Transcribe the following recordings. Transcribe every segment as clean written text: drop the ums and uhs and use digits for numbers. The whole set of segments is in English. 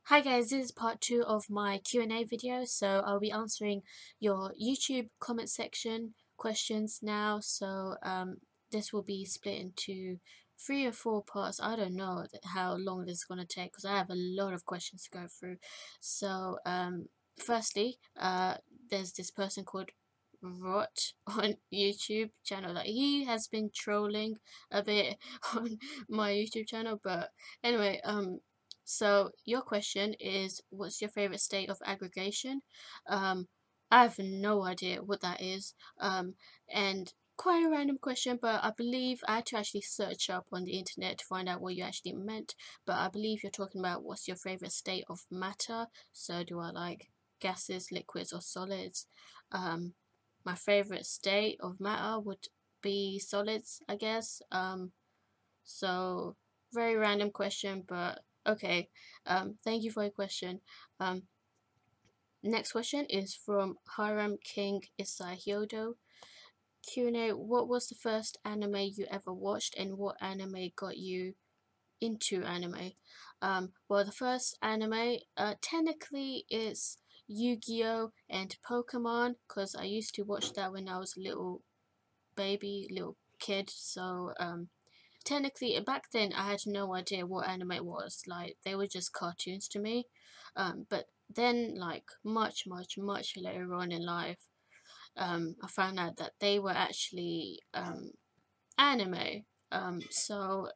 Hi guys, this is part 2 of my Q&A video. So I'll be answering your YouTube comment section questions now. So this will be split into 3 or 4 parts. I don't know how long this is going to take because I have a lot of questions to go through. So firstly, there's this person called Rot on YouTube channel. Like, he has been trolling a bit on my YouTube channel, but anyway, so your question is, what's your favorite state of aggregation? I have no idea what that is. And quite a random question, but I believe I had to actually search up on the internet to find out what you actually meant. But I believe you're talking about what's your favorite state of matter. So do I like gases, liquids, or solids? My favorite state of matter would be solids, I guess. So very random question, but okay. Thank you for your question. Um, Next question is from Harem King Issei Hyoudou. Q&A: what was the first anime you ever watched, and what anime got you into anime? Well, the first anime technically is Yu-Gi-Oh and Pokemon, because I used to watch that when I was a little kid. So technically back then I had no idea what anime was. Like, they were just cartoons to me. But then, like, much later on in life, I found out that they were actually anime. So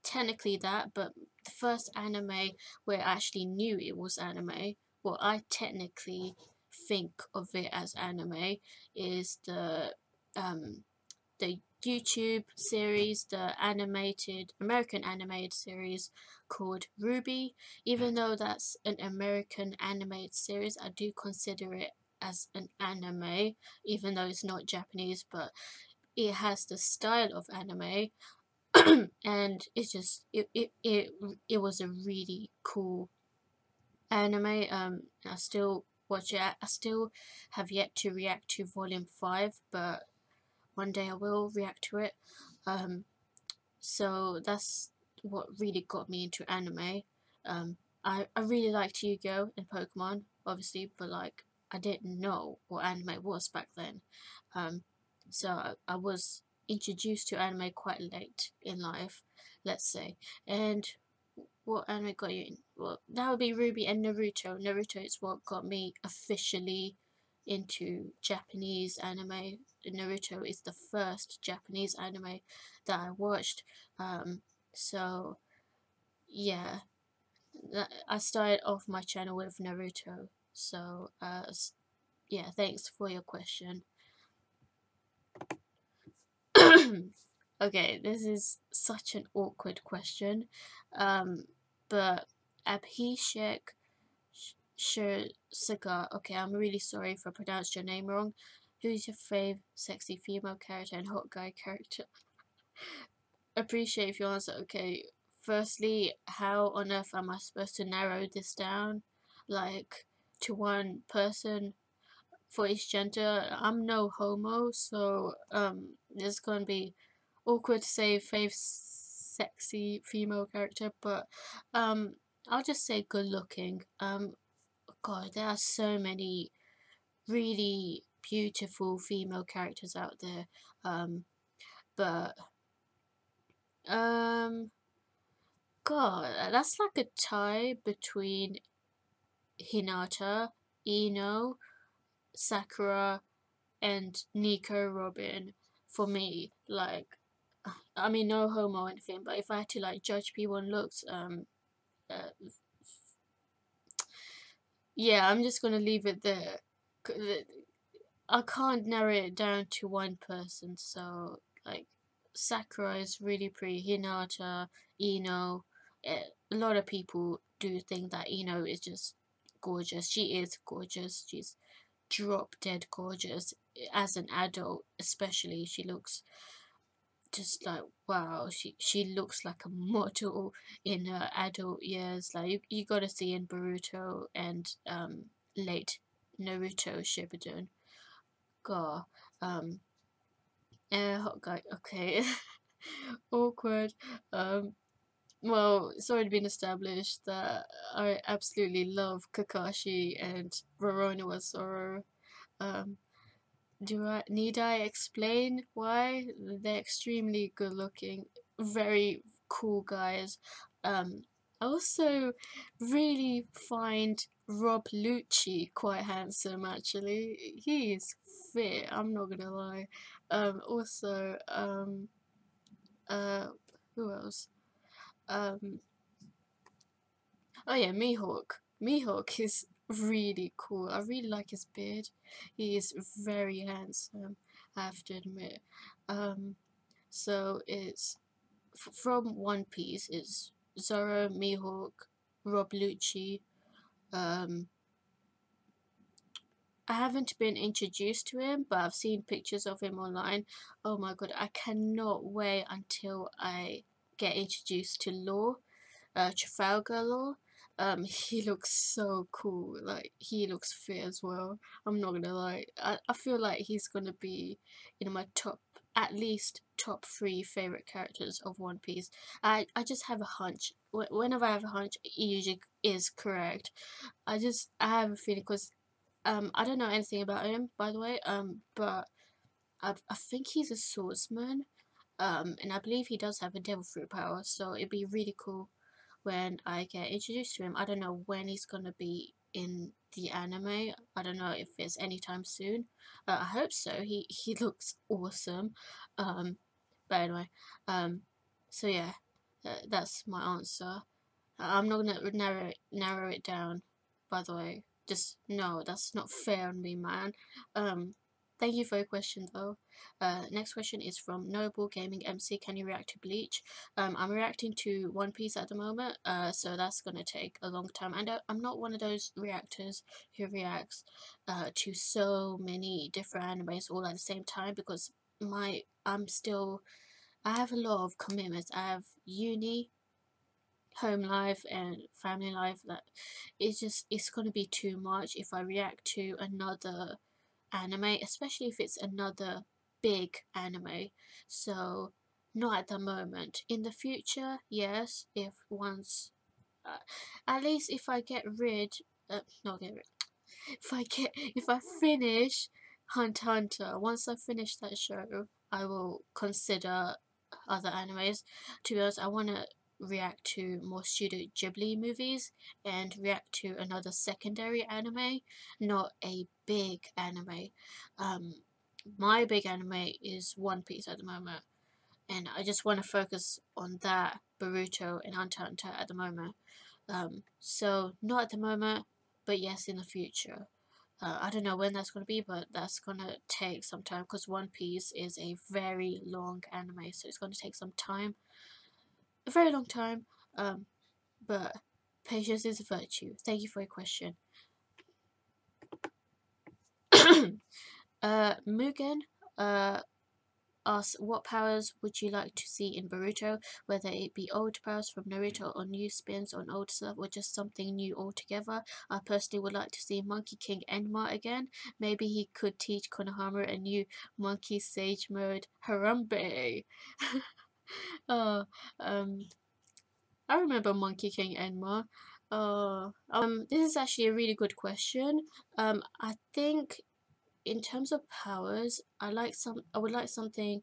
technically that, but the first anime where I actually knew it was anime, well, I technically think of it as anime, is um the YouTube series, the American animated series called Ruby. Even though that's an American animated series, I do consider it as an anime, even though it's not Japanese, but it has the style of anime. And it's just it was a really cool anime. I still watch it. I still have yet to react to volume 5, but one day I will react to it. So that's what really got me into anime. I really liked Yu-Gi-Oh and Pokemon, obviously, but like, I didn't know what anime was back then. So I was introduced to anime quite late in life, let's say. And what anime got you in? Well, that would be Ruby and Naruto. Naruto is what got me officially into Japanese anime. Naruto is the first Japanese anime that I watched. So yeah, I started off my channel with Naruto. So yeah, thanks for your question. Okay, this is such an awkward question. But Abhishek Kshirsagar, okay, I'm really sorry if I pronounced your name wrong. Who's your fave sexy female character and hot guy character? Appreciate if you answer. Okay, firstly, how on earth am I supposed to narrow this down, like, to one person for each gender? I'm no homo, so it's gonna be awkward to say fave sexy female character, but I'll just say good looking. God, there are so many really beautiful female characters out there. But um God, that's like a tie between Hinata, Ino, Sakura, and Nico Robin for me. Like, I mean, no homo or anything, but if I had to like judge people on looks, uh, yeah, I'm just gonna leave it there. I can't narrow it down to one person. So like, Sakura is really pretty. Hinata, Ino, a lot of people do think that Ino is just gorgeous. She is gorgeous. She's drop dead gorgeous. As an adult, especially, she looks just like, wow. She looks like a model in her adult years. Like, you gotta see in Boruto and late Naruto Shippuden. God, um, hot guy. Okay, awkward. Um, well, it's already been established that I absolutely love Kakashi and Roronoa Zoro. Um, need I explain why? They're extremely good looking, very cool guys. I also really find Rob Lucci quite handsome actually. He's fit, I'm not gonna lie. Also, uh, who else? Um, oh yeah, Mihawk. Mihawk is really cool. I really like his beard. He is very handsome, I have to admit. Um, so it's from One Piece. It's Zoro, Mihawk, Rob Lucci. Um, I haven't been introduced to him, but I've seen pictures of him online. Oh my god, I cannot wait until I get introduced to Law. Trafalgar Law. He looks so cool. Like he looks fit as well. I'm not gonna lie. I feel like he's gonna be in my top, at least top 3 favorite characters of One Piece. I just have a hunch. Whenever I have a hunch, it usually is correct. I have a feeling because I don't know anything about him, by the way. But I think he's a swordsman. And I believe he does have a devil fruit power. So it'd be really cool when I get introduced to him. I don't know when he's gonna be in the anime. I don't know if it's anytime soon. I hope so. He looks awesome. But anyway, um, so yeah, that's my answer. I'm not gonna narrow it down. By the way, just no, that's not fair on me, man. Um, Thank you for your question though. Next question is from Noble Gaming MC. Can you react to Bleach? I'm reacting to One Piece at the moment, so that's gonna take a long time. And I'm not one of those reactors who reacts to so many different animes all at the same time because I have a lot of commitments. I have uni, home life and family life that it's gonna be too much if I react to another anime, especially if it's another big anime. So not at the moment. In the future, yes, if once at least if I get rid not get rid if I finish Hunter x Hunter, once I finish that show, I will consider other animes. To be honest, I want to react to more Studio Ghibli movies and react to another secondary anime, not a big anime. Um, my big anime is One Piece at the moment, and I just want to focus on that, Boruto and Hunter x Hunter at the moment. So not at the moment, but yes, in the future. I don't know when that's going to be, but that's going to take some time because One Piece is a very long anime, so it's going to take some time, a very long time. But patience is a virtue. Thank you for your question. Mugen asks, what powers would you like to see in Boruto, whether it be old powers from Naruto or new spins on old stuff or just something new altogether. I personally would like to see Monkey King Enma again. Maybe he could teach Konohamaru a new Monkey Sage mode, Harambe. uh, um, I remember Monkey King Enma. This is actually a really good question. I think in terms of powers, I would like something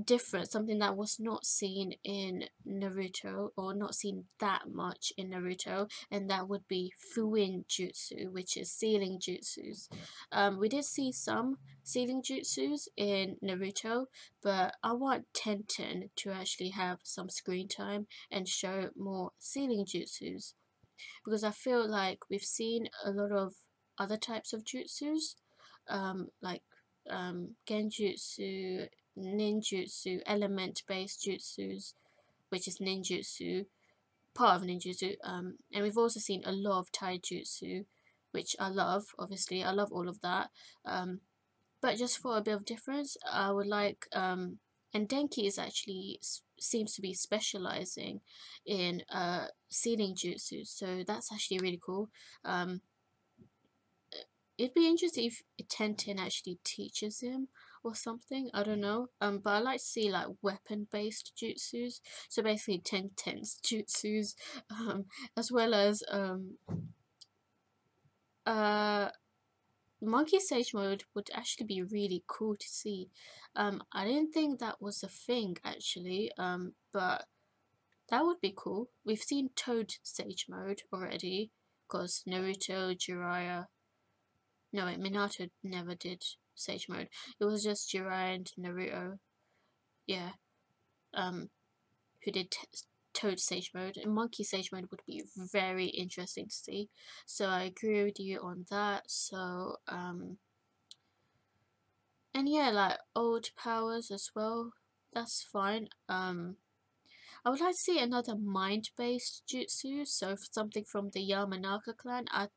different, something that was not seen in Naruto or not seen that much in Naruto, and that would be Fuin Jutsu, which is sealing jutsus. We did see some sealing jutsus in Naruto, but I want Tenten to actually have some screen time and show more sealing jutsus because I feel like we've seen a lot of other types of jutsus, like genjutsu, ninjutsu, element-based jutsus, which is ninjutsu, part of ninjutsu, and we've also seen a lot of taijutsu, which I love, obviously, I love all of that, but just for a bit of difference, I would like, and Denki is actually seems to be specializing in sealing jutsu, so that's actually really cool. It'd be interesting if Tenten actually teaches him or something. I don't know. But I like to see like weapon-based jutsus. So basically tense jutsus, as well as monkey stage mode would actually be really cool to see. I didn't think that was a thing actually. But that would be cool. We've seen Toad stage mode already, because Naruto, Jiraiya. No, wait, Minato never did stage mode. It was just Jiraiya and Naruto. Yeah. Who did Toad stage mode. And Monkey stage mode would be very interesting to see. So I agree with you on that. So, and yeah, like old powers as well. That's fine. I would like to see another mind-based jutsu, so something from the Yamanaka clan. I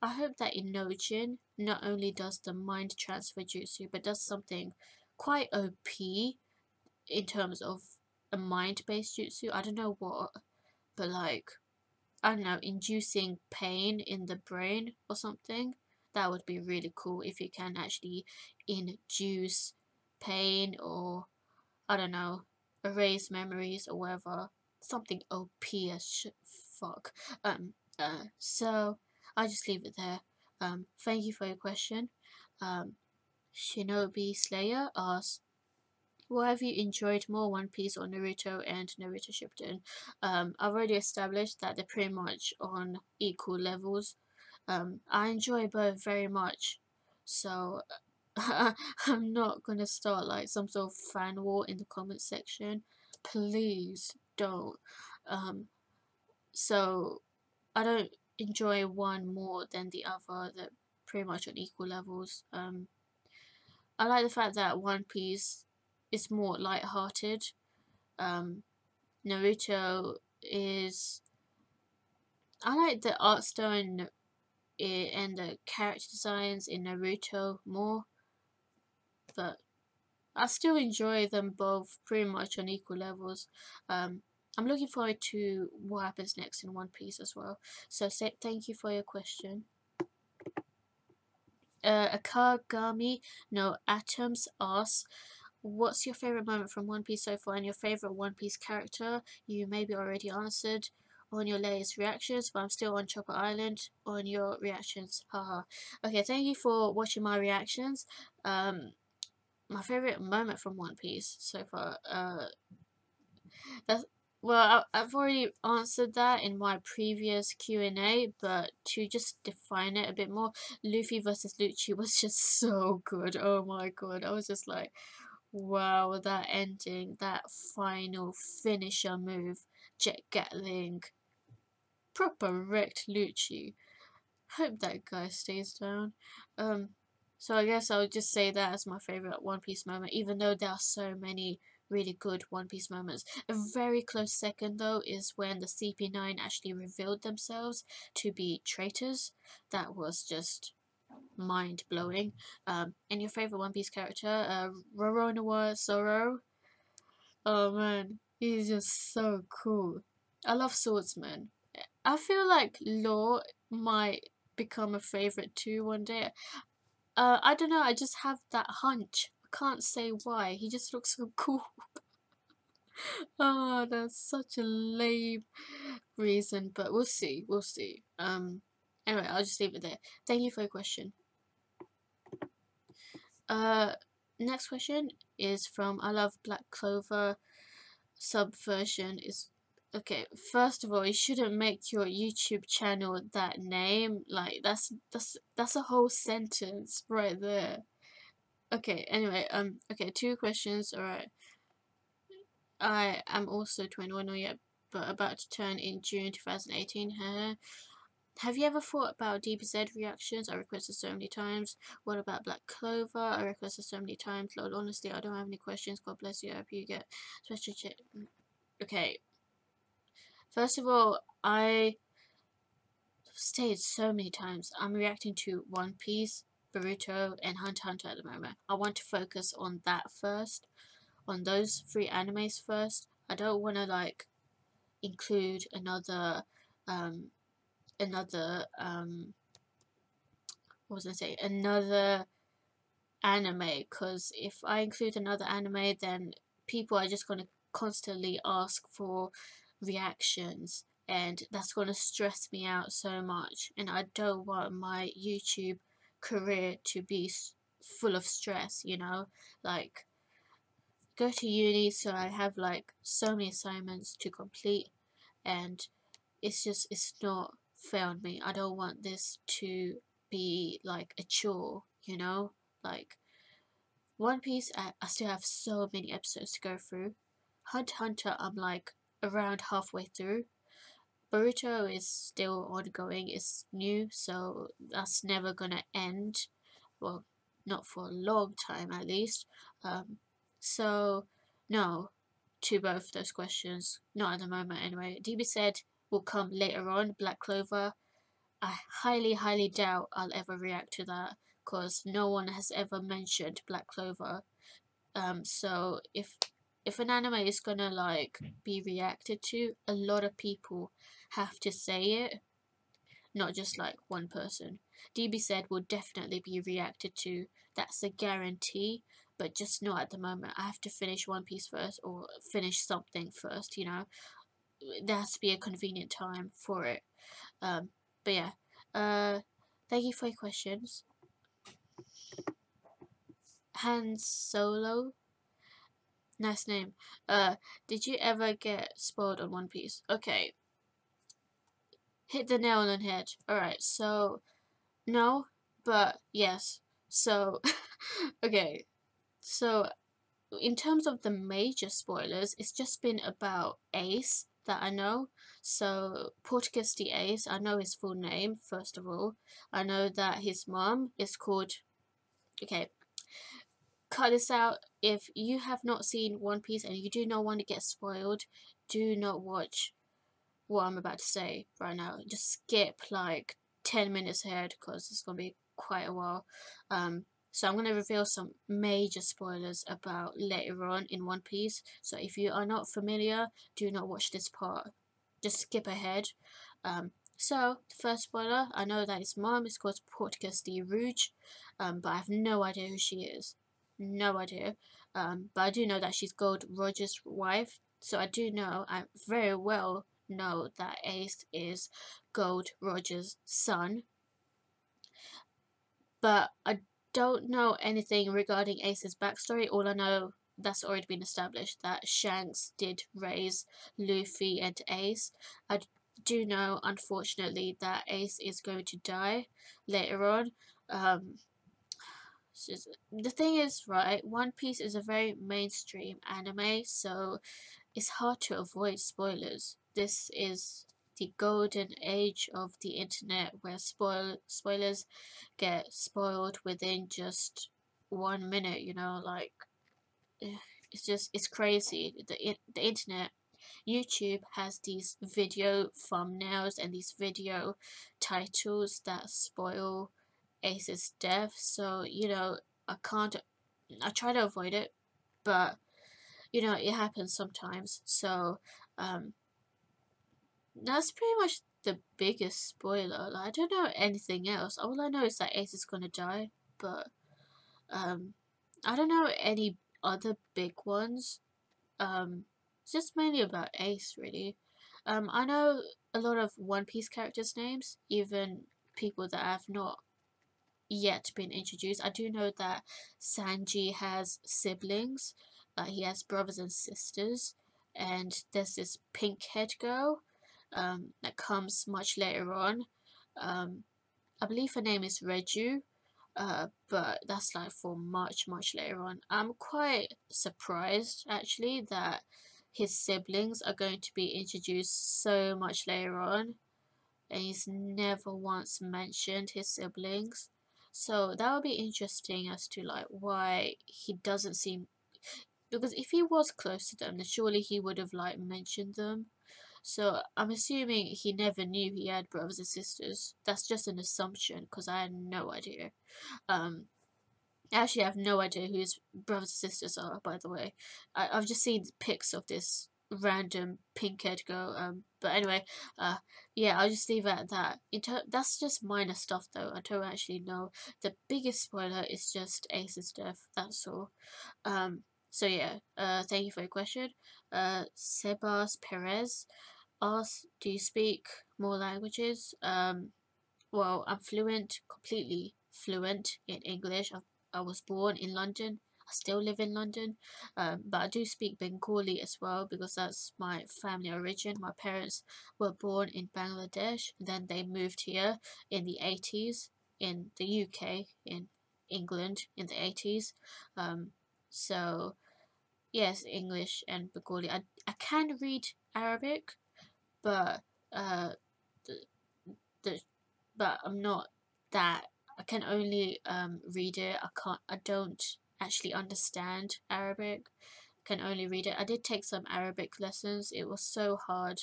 hope that Inojin not only does the mind transfer jutsu, but does something quite OP in terms of a mind-based jutsu. I don't know what, but like, I don't know, inducing pain in the brain or something. That would be really cool if you can actually induce pain, or I don't know, erase memories or whatever. Something OP as fuck. So I'll just leave it there. Thank you for your question. Shinobi Slayer asks, what have you enjoyed more, One Piece or Naruto and Naruto Shippuden? I've already established that they're pretty much on equal levels. I enjoy both very much, so I'm not gonna start like some sort of fan war in the comment section. Please don't. So I don't enjoy one more than the other. They're pretty much on equal levels. I like the fact that One Piece is more light-hearted. Naruto is. I like the art style and the character designs in Naruto more, but I still enjoy them both pretty much on equal levels. I'm looking forward to what happens next in One Piece as well. So thank you for your question. Akagami No Atomsk asks, what's your favorite moment from One Piece so far and your favorite One Piece character? You maybe already answered on your latest reactions, but I'm still on Chopper Island on your reactions. Haha. Okay, thank you for watching my reactions. My favorite moment from One Piece so far. That's, well, I've already answered that in my previous Q&A, but to just define it a bit more, Luffy versus Lucci was just so good. Oh my god, I was just like, wow, that ending, that final finisher move, Jet Gatling, proper wrecked Lucci. Hope that guy stays down. So I guess I would just say that as my favorite One Piece moment, even though there are so many really good One Piece moments. A very close second though is when the CP9 actually revealed themselves to be traitors. That was just mind blowing. And your favorite One Piece character, Roronoa Zoro. Oh man, he's just so cool. I love swordsmen. I feel like Law might become a favorite too one day. I don't know, I just have that hunch. I can't say why. He just looks so cool. Oh, that's such a lame reason, but we'll see. We'll see. Anyway, I'll just leave it there. Thank you for your question. Next question is from I Love Black Clover. Subversion is okay. First of all, you shouldn't make your YouTube channel that name. Like that's a whole sentence right there. Okay. Anyway, okay. 2 questions. All right. I am also 21 or yet, but about to turn in June 2018. Have you ever thought about DBZ reactions? I requested so many times. What about Black Clover? I requested so many times. Lord, honestly, I don't have any questions. God bless you. I hope you get special check. Okay. First of all, I stated so many times I'm reacting to One Piece, Boruto, and Hunter x Hunter at the moment. I want to focus on that first, on those 3 animes first. I don't want to like include another what was I say? Another anime, because if I include another anime, then people are just going to constantly ask for reactions, and that's going to stress me out so much, and I don't want my YouTube career to be full of stress, you know, like go to uni, so I have like so many assignments to complete, and it's not fair on me. I don't want this to be like a chore, you know, like One Piece, I still have so many episodes to go through. Hunter x Hunter, I'm like around halfway through. Boruto is still ongoing, it's new, so that's never gonna end. Well, not for a long time at least. So, no to both those questions. Not at the moment anyway. DB said will come later on, Black Clover. I highly doubt I'll ever react to that, because no one has ever mentioned Black Clover. So if an anime is gonna like be reacted to, a lot of people have to say it, not just like one person. DB said will definitely be reacted to. That's a guarantee, but just not at the moment. I have to finish One Piece first, or finish something first, you know. There has to be a convenient time for it. But yeah, thank you for your questions. Han Solo, nice name. Did you ever get spoiled on One Piece? Okay, hit the nail on the head. Alright, so, no, but yes. So, okay, so in terms of the major spoilers, it's just been about Ace that I know. So, Portuguese the Ace, I know his full name, first of all. I know that his mom is called. Okay, cut this out. If you have not seen One Piece and you do not want to get spoiled, do not watch what I'm about to say right now. Just skip like 10 minutes ahead, because it's going to be quite a while. So I'm going to reveal some major spoilers about later on in One Piece. So if you are not familiar, do not watch this part. Just skip ahead. So the first spoiler, I know that his mom is called Portuguese de Rouge, but I have no idea who she is. No idea. But I do know that she's Gold Roger's wife. So I very well know that Ace is Gold Roger's son. But I don't know anything regarding Ace's backstory. All I know, that's already been established, that Shanks did raise Luffy and Ace. I do know, unfortunately, that Ace is going to die later on. The thing is, right, One Piece is a very mainstream anime, so it's hard to avoid spoilers. This is the golden age of the internet, where spoilers get spoiled within just 1 minute, you know, like it's crazy. The internet, YouTube has these video thumbnails and these video titles that spoil Ace's death, so you know, I try to avoid it, but you know, it happens sometimes. So that's pretty much the biggest spoiler. Like, I don't know anything else. All I know is that Ace is gonna die, but I don't know any other big ones. It's just mainly about Ace, really. I know a lot of One Piece characters' names, even people that have not yet been introduced. I do know that Sanji has siblings. He has brothers and sisters, and there's this pink-haired girl that comes much later on. I believe her name is Reju, but that's like for much later on. I'm quite surprised actually that his siblings are going to be introduced so much later on, and he's never once mentioned his siblings. So that would be interesting as to like why he doesn't seem, because if he was close to them, then surely he would have like mentioned them. So I'm assuming he never knew he had brothers and sisters. That's just an assumption, because I had no idea. Actually, I have no idea who his brothers and sisters are, by the way. I've just seen pics of this random pink-haired girl. But anyway, yeah, I'll just leave it at that. That's just minor stuff though. I don't actually know. The biggest spoiler is just Ace's death. That's all. So yeah, thank you for your question. Sebas Perez asks, do you speak more languages? Well, I'm completely fluent in English. I was born in London. I still live in London, but I do speak Bengali as well because that's my family origin. My parents were born in Bangladesh, then they moved here in the 80s in the UK, in England in the 80s. So yes, English and Bengali. I can read Arabic, but uh, the, the but I'm not that. I can only read it. I don't actually understand Arabic. I can only read it. I did take some Arabic lessons. It was so hard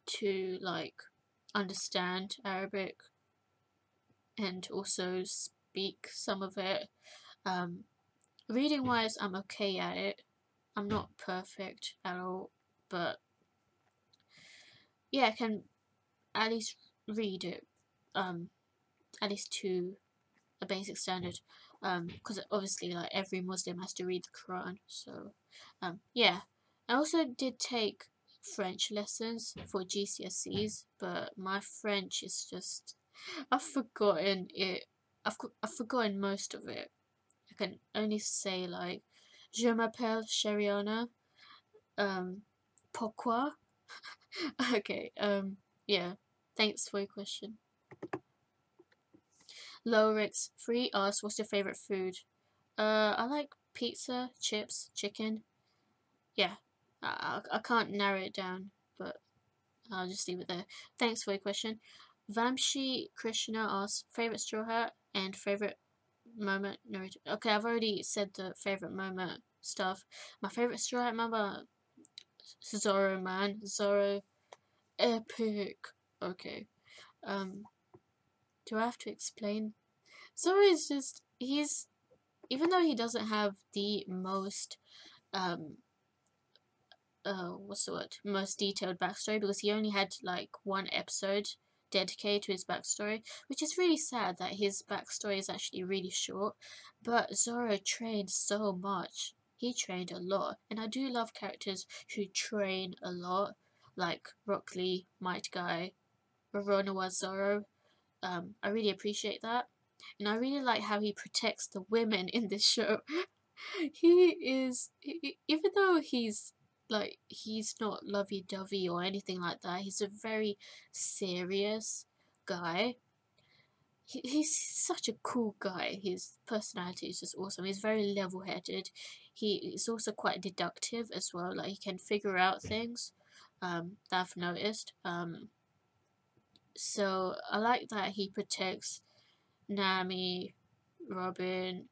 to like understand Arabic and also speak some of it. Reading wise, I'm okay at it. I'm not perfect at all, but yeah, I can at least read it. At least to a basic standard, because obviously like every Muslim has to read the Quran. So yeah, I also did take French lessons for GCSEs, but my French is just, I've forgotten it. I've forgotten most of it. I can only say like je m'appelle Sheriana, pourquoi. Okay, yeah, thanks for your question. Lorix3 asks, what's your favorite food? I like pizza, chips, chicken. Yeah, I can't narrow it down, but I'll just leave it there. Thanks for your question. Vamshi Krishna asks, favorite Straw Hat and favorite moment narrated. Okay, I've already said the favorite moment stuff. My favorite Straw Hat moment, Zoro, man. Zoro, epic. Okay. Do I have to explain? Zoro is just, even though he doesn't have the most what's the word, most detailed backstory, because he only had like one episode dedicated to his backstory, which is really sad that his backstory is actually really short. But Zoro trained so much. He trained a lot, and I do love characters who train a lot, like Rock Lee, Might Guy, Roronoa Zoro. I really appreciate that, and I really like how he protects the women in this show. Even though he's not lovey-dovey or anything like that, he's a very serious guy. He's such a cool guy. His personality is just awesome. He's very level-headed. He is also quite deductive as well. Like, he can figure out things, that I've noticed. So I like that he protects Nami, Robin,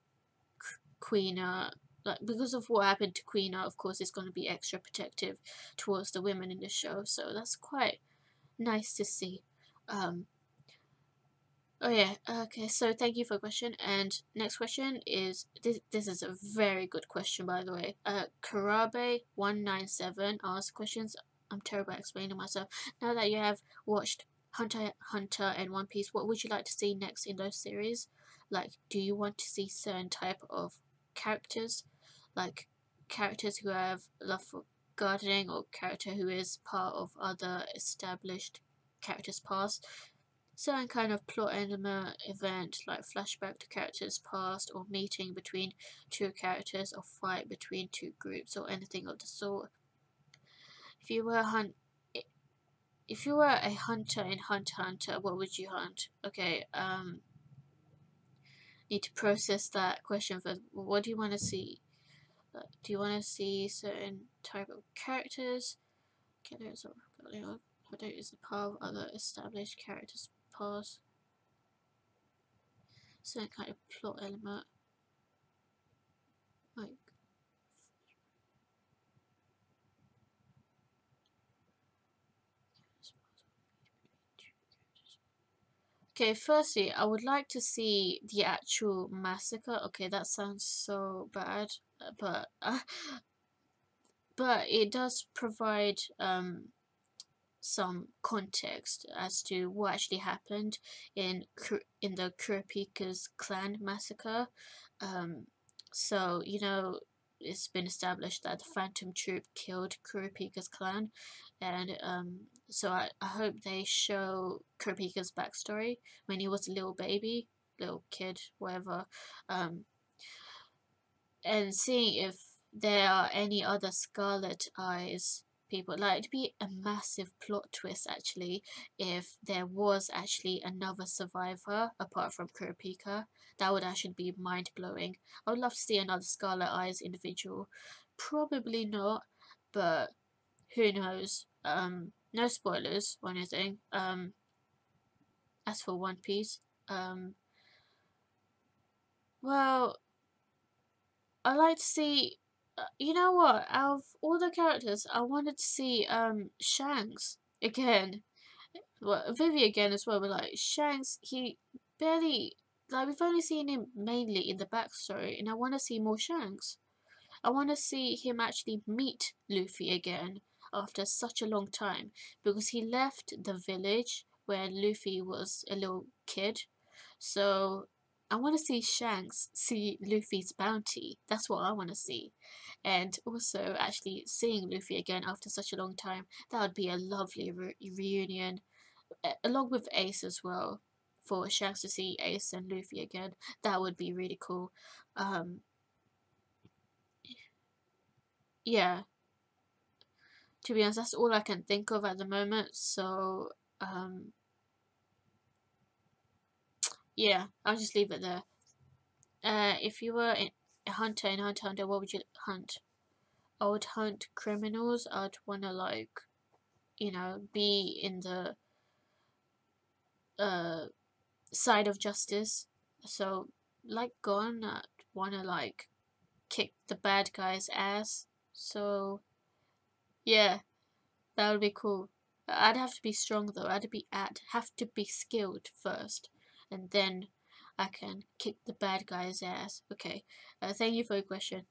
Queena. Like, because of what happened to Queena, of course, it's going to be extra protective towards the women in the show. So that's quite nice to see. Oh yeah, okay, so thank you for the question. And next question is, this is a very good question, by the way. Karabe197 asks questions. I'm terrible at explaining myself. Now that you have watched Hunter x Hunter and One Piece, what would you like to see next in those series? Like, do you want to see certain type of characters, like characters who have love for gardening, or character who is part of other established characters past? Certain kind of plot element, event, like flashback to characters past, or meeting between two characters, or fight between two groups, or anything of the sort. If you were a hunter in Hunter x Hunter, what would you hunt? Okay, need to process that question first. What do you want to see? Do you want to see certain type of characters? Characters or Hyoudou is the part of other established characters past. Certain kind of plot element, like okay, firstly, I would like to see the actual massacre. Okay, that sounds so bad, but but it does provide some context as to what actually happened in the Kurapika's clan massacre. So you know, it's been established that the Phantom Troop killed Kurapika's clan, and so I hope they show Kurapika's backstory when he was a little baby, little kid, whatever, and seeing if there are any other Scarlet Eyes people. Like, it'd be a massive plot twist actually if there was actually another survivor apart from Kurapika. That would actually be mind blowing. I would love to see another Scarlet Eyes individual. Probably not, but who knows? No spoilers or anything. As for One Piece, well, I like to see. You know what? Out of all the characters, I wanted to see Shanks again. Well, Vivi again as well, but like Shanks, he barely, like, we've only seen him mainly in the backstory, and I want to see more Shanks. I want to see him actually meet Luffy again after such a long time, because he left the village when Luffy was a little kid. So I want to see Shanks see Luffy's bounty. That's what I want to see. And also actually seeing Luffy again after such a long time. That would be a lovely reunion, along with Ace as well. For Shanks to see Ace and Luffy again, that would be really cool. Yeah, to be honest, that's all I can think of at the moment. So yeah, I'll just leave it there. If you were a hunter in Hunter x Hunter, what would you hunt? I would hunt criminals. I'd wanna, like, you know, be in the side of justice. So like Gon, I'd wanna, like, kick the bad guy's ass. So yeah, that would be cool. I'd have to be strong though. Have to be skilled first, and then I can kick the bad guy's ass. Okay. Thank you for your question.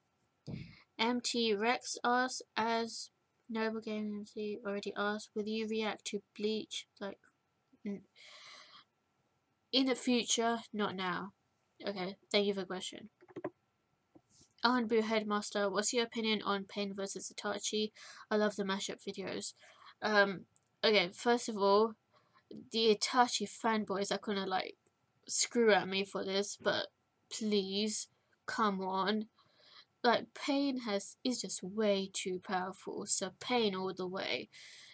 MtRexX asks, as Noble GamingMC already asked, will you react to Bleach? Like, in the future, not now. Okay, thank you for the question. Anbu Headmaster, what's your opinion on Pain vs Itachi? I love the mashup videos. Okay, first of all, the Itachi fanboys are gonna, like, screw at me for this, but please, come on. Like, Pain is just way too powerful, so Pain all the way.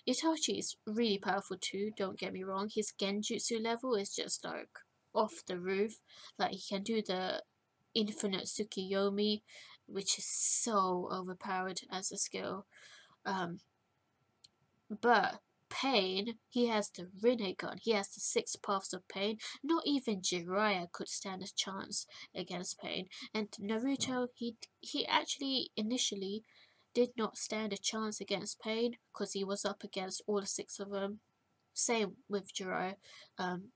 Itachi is really powerful too, don't get me wrong. His genjutsu level is just, like, off the roof. Like, he can do the infinite Tsukiyomi, which is so overpowered as a skill. But Pain, he has the Rinnegan, he has the 6 paths of Pain. Not even Jiraiya could stand a chance against Pain. And Naruto, he actually initially did not stand a chance against Pain because he was up against all 6 of them. Same with Jiraiya.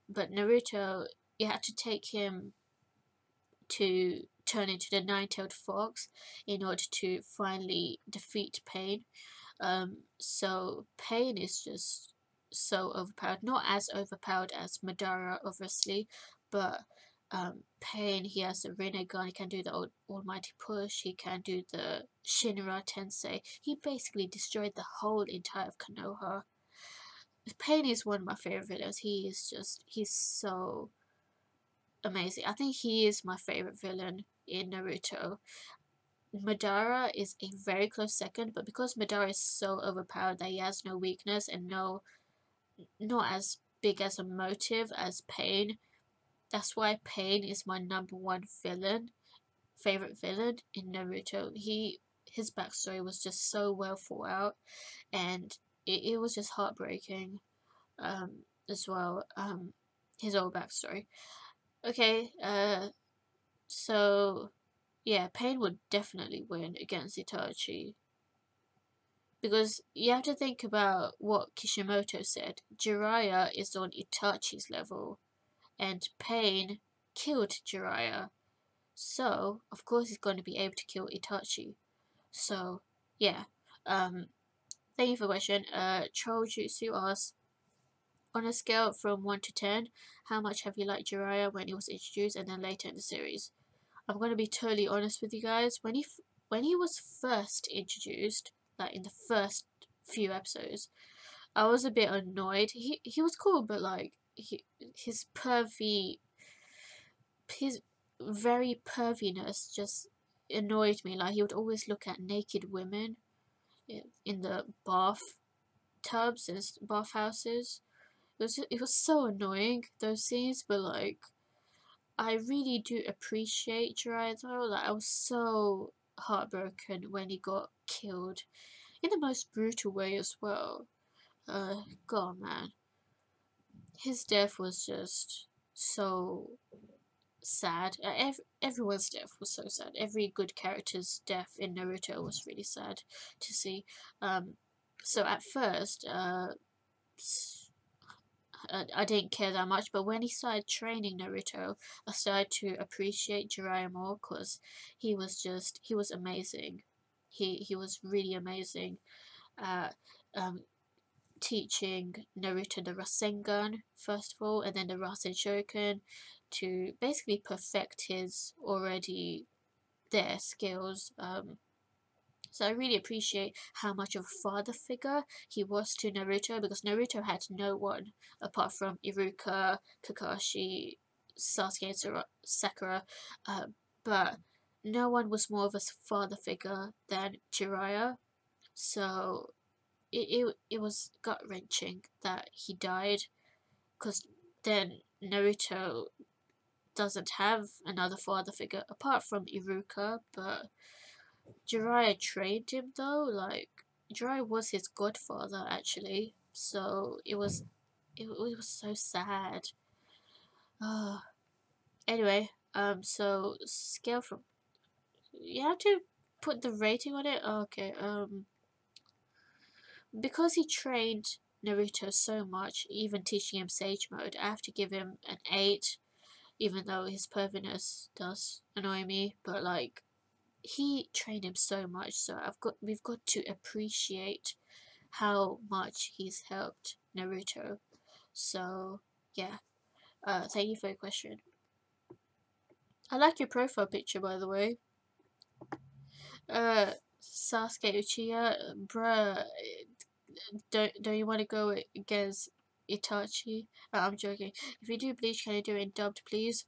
But Naruto, you had to take him to turn into the nine-tailed fox in order to finally defeat Pain. So Pain is just so overpowered. Not as overpowered as Madara, obviously, but Pain, he has the Rinnegan, he can do the almighty push, he can do the Shinra Tensei. He basically destroyed the whole entire of Konoha. Pain is one of my favorite villains. He's so amazing. I think he is my favorite villain in Naruto. Madara is a very close second, but because Madara is so overpowered that he has no weakness and not as big as a motive as Pain, that's why Pain is my #1 favorite villain in Naruto. His backstory was just so well thought out, and it was just heartbreaking as well, his whole backstory. Okay, so yeah, Pain would definitely win against Itachi. Because you have to think about what Kishimoto said. Jiraiya is on Itachi's level, and Pain killed Jiraiya. So, of course he's going to be able to kill Itachi. So, yeah. Thank you for the question. Jutsu asks, on a scale from 1 to 10, how much have you liked Jiraiya when he was introduced and then later in the series? I'm going to be totally honest with you guys. When he was first introduced, like in the first few episodes, I was a bit annoyed. He was cool, but like his very perviness just annoyed me. Like he would always look at naked women in the bath tubs and bathhouses. It was so annoying, those scenes, but like I really do appreciate Jiraiya though. Like I was so heartbroken when he got killed in the most brutal way as well. God man, his death was just so sad. Everyone's death was so sad. Every good character's death in Naruto was really sad to see. So at first, I didn't care that much, but when he started training Naruto, I started to appreciate Jiraiya more because he was amazing. He was really amazing at teaching Naruto the Rasengan first of all, and then the Rasen Shuriken to basically perfect his already there skills. So I really appreciate how much of a father figure he was to Naruto, because Naruto had no one apart from Iruka, Kakashi, Sasuke, and Sakura, but no one was more of a father figure than Jiraiya. So it was gut wrenching that he died, because then Naruto doesn't have another father figure apart from Iruka, but Jiraiya trained him though. Like Jiraiya was his godfather actually, so it was so sad. Anyway, so scale from, you have to put the rating on it. Okay, because he trained Naruto so much, even teaching him Sage Mode, I have to give him an 8, even though his perviness does annoy me. But like, he trained him so much, so we've got to appreciate how much he's helped Naruto. So yeah, thank you for your question. I like your profile picture, by the way. Sasuke Uchiha, bruh, don't you want to go against Itachi? I'm joking. If you do Bleach, can you do it in dubbed, please?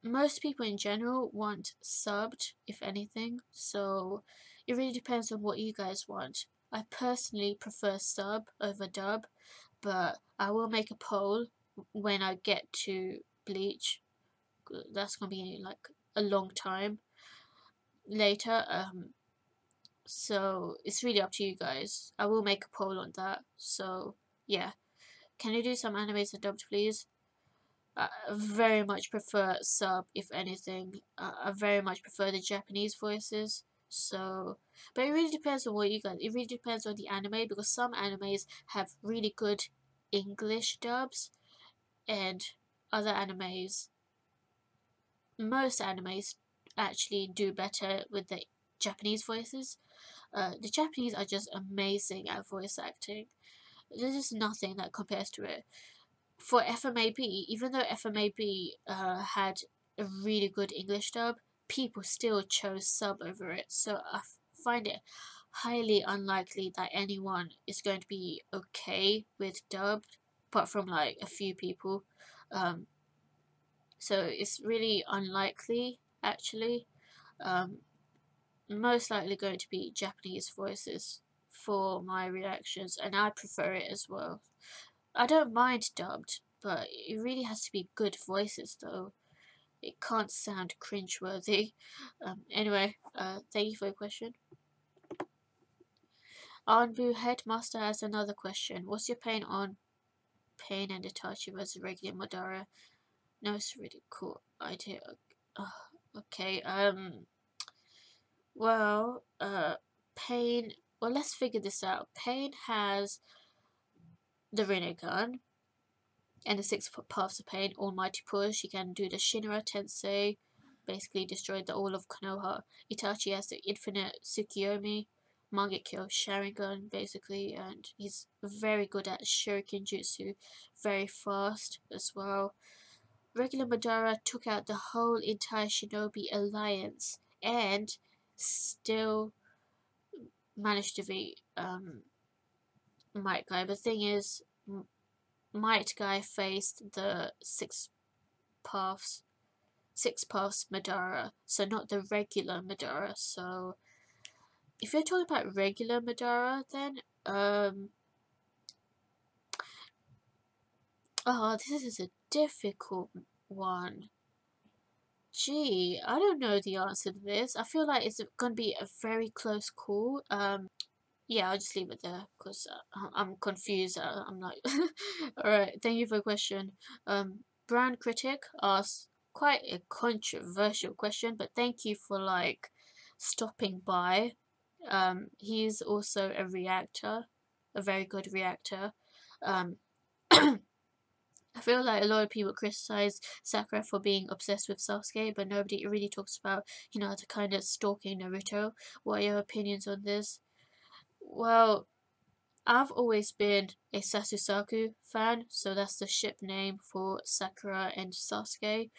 Most people in general want subbed, if anything, so it really depends on what you guys want. I personally prefer sub over dub, but I will make a poll when I get to Bleach. That's gonna be like a long time later. So it's really up to you guys. I will make a poll on that. So yeah, can you do some animes and dubbed, please? I very much prefer sub, if anything. I very much prefer the Japanese voices. So, but it really depends on what you guys. It really depends on the anime, because some animes have really good English dubs, and other animes, most animes, actually do better with the Japanese voices. The Japanese are just amazing at voice acting. There's just nothing that compares to it. For FMAB, even though FMAB had a really good English dub, people still chose sub over it. So I find it highly unlikely that anyone is going to be okay with dubbed, apart from like a few people. So it's really unlikely, actually. Most likely going to be Japanese voices for my reactions, and I prefer it as well. I don't mind dubbed, but it really has to be good voices though. It can't sound cringeworthy. Anyway, thank you for your question. Anbu Headmaster has another question. What's your pain on Pain and Itachi versus regular Madara? No, it's a really cool idea. Okay, well, Pain, well, let's figure this out. Pain has the Rinnegan and the 6 paths of pain, almighty push. He can do the Shinra Tensei, basically destroy all of Konoha. Itachi has the infinite Tsukiyomi, Mangekyo Sharingan basically, and he's very good at Shuriken Jutsu, very fast as well. Regular Madara took out the whole entire Shinobi Alliance and still managed to beat Might Guy. But the thing is, Might Guy faced the Six Paths Madara, so not the regular Madara. So if you're talking about regular Madara, then oh, this is a difficult one. Gee, I don't know the answer to this. I feel like it's gonna be a very close call. Yeah, I'll just leave it there because I'm confused. I'm like, alright, thank you for the question. Brand Critic asked quite a controversial question, but thank you for like stopping by. He's also a reactor, a very good reactor. Um, I feel like a lot of people criticize Sakura for being obsessed with Sasuke, but nobody really talks about, you know, the kind of stalking Naruto. What are your opinions on this? Well, I've always been a Sasuke fan, so that's the ship name for Sakura and Sasuke.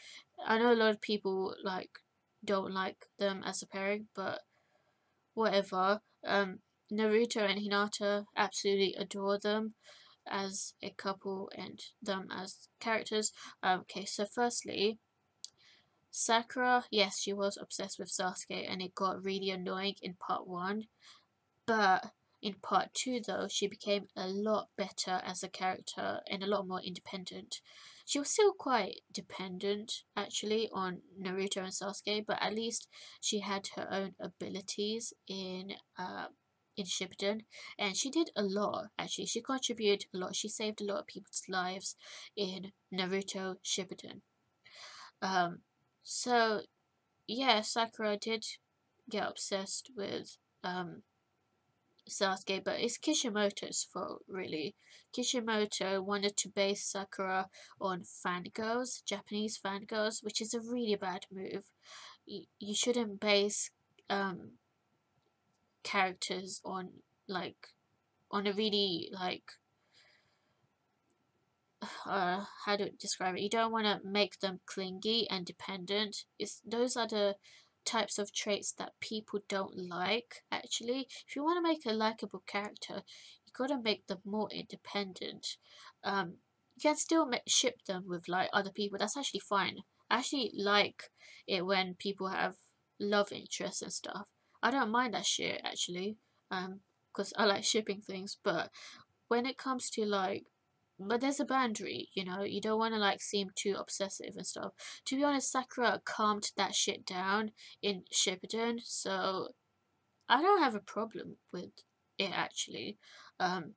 I know a lot of people like don't like them as a pairing, but whatever. Naruto and Hinata absolutely adore them as a couple and them as characters. Okay, so firstly, Sakura, yes, she was obsessed with Sasuke and it got really annoying in part 1, but in part 2 though, she became a lot better as a character and a lot more independent. She was still quite dependent actually on Naruto and Sasuke, but at least she had her own abilities in Shippuden, and she did a lot actually. She contributed a lot. She saved a lot of people's lives in Naruto Shippuden. So yeah, Sakura did get obsessed with Sasuke, but it's Kishimoto's fault, really. Kishimoto wanted to base Sakura on fangirls, Japanese fangirls, which is a really bad move. You shouldn't base characters on like on a really like how to describe it. You don't want to make them clingy and dependent. Those are the types of traits that people don't like actually. If you want to make a likable character, you got to make them more independent. You can still ship them with like other people. That's actually fine. I actually like it when people have love interests and stuff. I don't mind that shit actually. Because I like shipping things, but when it comes to like, but there's a boundary, you know. You don't want to like seem too obsessive and stuff. To be honest, Sakura calmed that shit down in Shippuden, so I don't have a problem with it actually. um